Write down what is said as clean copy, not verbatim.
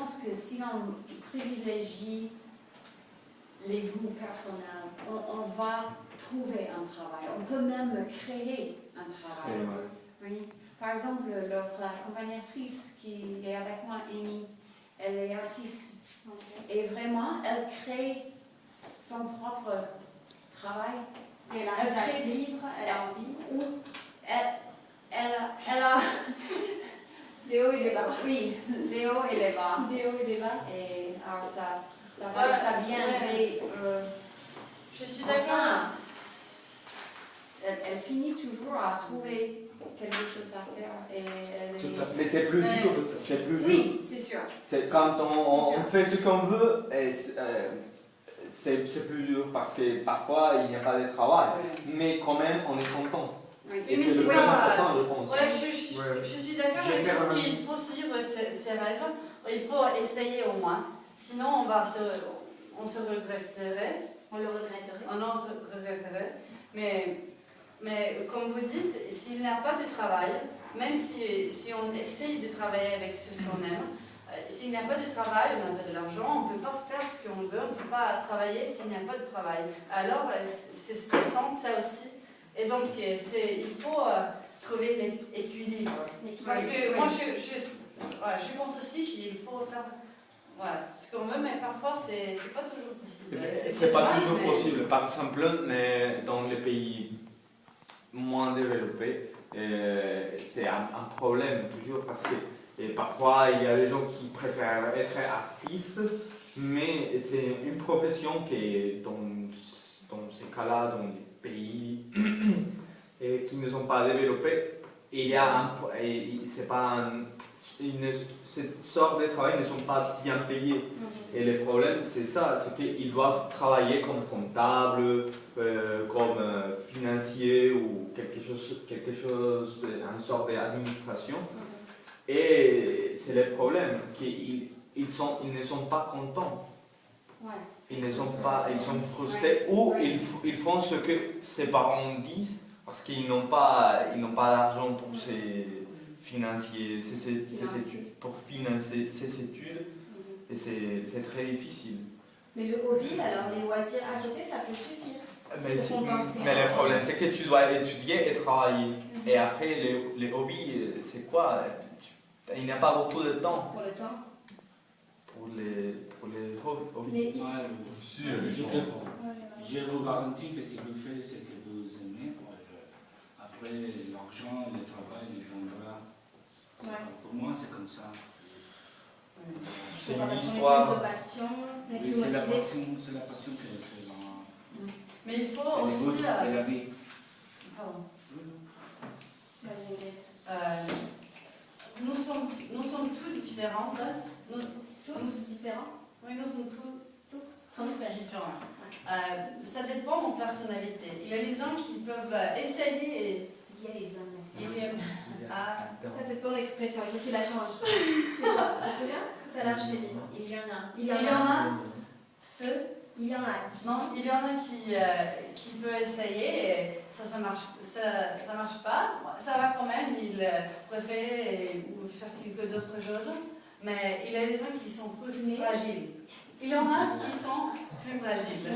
pense que si on privilégie les goûts personnels, on va trouver un travail. On peut même créer un travail. Oui. Par exemple, l'autre accompagnatrice qui est avec moi, Amy, elle est artiste. Okay. Et vraiment, elle crée son propre travail. Et elle arrive à vivre, elle a envie. Elle a des hauts et des bas. Oui, des hauts et des bas. Des hauts et des bas. Et alors ça va, ça vient. Mais, je suis d'accord. Elle finit toujours à trouver quelque chose à faire. Et tout à fait. Mais c'est plus dur. C'est plus dur. Oui, c'est sûr. C'est quand on fait ce qu'on veut, c'est plus dur parce que parfois il n'y a pas de travail. Mais quand même, on est content. Oui. Et c'est le plus important, je pense. Je suis d'accord avec vous qu'il faut suivre ces règles. Il faut essayer au moins. Sinon, on se regretterait. On le regretterait. On en regretterait. Mais comme vous dites, s'il n'y a pas de travail, même si on essaye de travailler avec ce qu'on aime, s'il n'y a pas de travail, on n'a pas de l'argent, on ne peut pas faire ce qu'on veut, on ne peut pas travailler s'il n'y a pas de travail. Alors, c'est stressant, ça aussi. Et donc, il faut trouver l'équilibre. Parce que moi, je pense aussi qu'il faut faire ce qu'on veut, mais parfois, c'est pas toujours possible. C'est pas toujours possible. Par exemple, mais dans les pays moins développés, c'est un problème toujours parce que parfois, il y a des gens qui préfèrent être artistes, mais c'est une profession qui est dans ces cas-là, dans des pays et qui ne sont pas développés, il y a c'est pas cette sorte de travail ne sont pas bien payés. Et le problème, c'est ça, c'est qu'ils doivent travailler comme comptable, comme financier ou quelque chose, une sorte d'administration. Et c'est le problème, qu'ils ne sont pas contents. Ils sont frustrés ou ils font ce que ses parents disent parce qu'ils n'ont pas d'argent pour financer ses études, pour financer ses études, et c'est très difficile. Mais le hobby, alors les loisirs à côté, ça peut suffire. Mais le problème, c'est que tu dois étudier et travailler. Et après, les hobbies, c'est quoi? Il n'y a pas beaucoup de temps. Pour le temps. Pour les hobbies. Mais ici, je vous garantis que si vous faites ce que vous aimez, après l'argent, le travail, il viendra. Pour moi, c'est comme ça. C'est une histoire. Plus de passion, Oui, c'est la passion qui est fait dans. Mais il faut aussi. C'est la vie. Pardon. Nous sommes tous différents. Tous différents. Oui, nous sommes tous différents. Ça dépend de la personnalité. Il y a des gens qui peuvent essayer et... Il y a les hommes. Ça, c'est ton expression, il faut que tu la changes. C'est quoi? Tu te souviens? Tout à l'heure, je t'ai dit. Il y en a. Il y en a qui peut essayer et ça marche pas. Ça va quand même, il préfère ou faire quelque d'autres choses. Mais il y a des gens qui sont plus fragiles. Il y en a qui sont plus fragiles.